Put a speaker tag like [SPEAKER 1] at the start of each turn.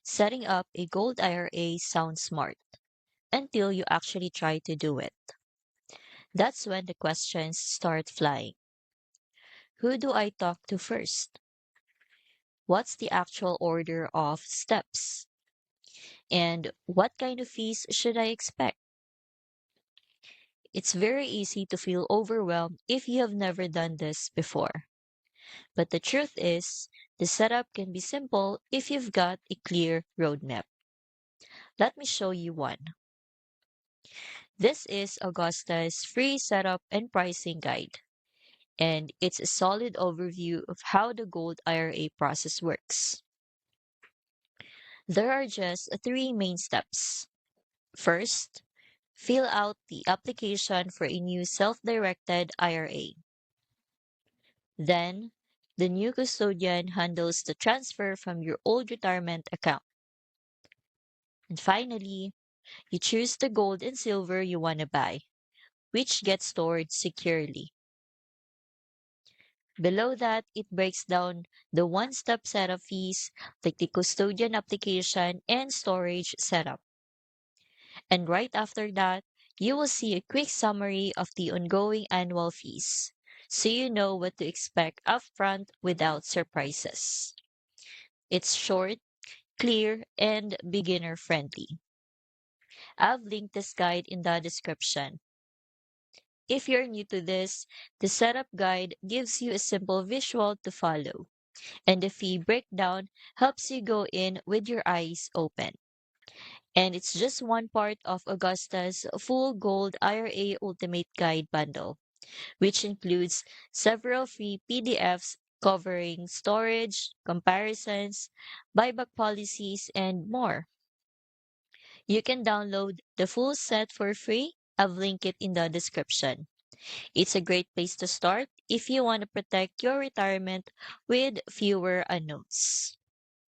[SPEAKER 1] Setting up a Gold IRA sounds smart until you actually try to do it. That's when the questions start flying. Who do I talk to first? What's the actual order of steps? And what kind of fees should I expect? It's very easy to feel overwhelmed if you have never done this before. But the truth is, the setup can be simple if you've got a clear roadmap. Let me show you one. This is Augusta's free setup and pricing guide, and it's a solid overview of how the Gold IRA process works. There are just three main steps. First, fill out the application for a new self-directed IRA. Then, the new custodian handles the transfer from your old retirement account. And finally, you choose the gold and silver you want to buy, which gets stored securely. Below that, it breaks down the one-step setup fees like the custodian application and storage setup. And right after that, you will see a quick summary of the ongoing annual fees, so you know what to expect upfront without surprises. It's short, clear, and beginner-friendly. I've linked this guide in the description. If you're new to this, the setup guide gives you a simple visual to follow, and the fee breakdown helps you go in with your eyes open. And it's just one part of Augusta's full Gold IRA Ultimate Guide bundle, which includes several free PDFs covering storage, comparisons, buyback policies, and more. You can download the full set for free. I've linked it in the description. It's a great place to start if you want to protect your retirement with fewer unknowns.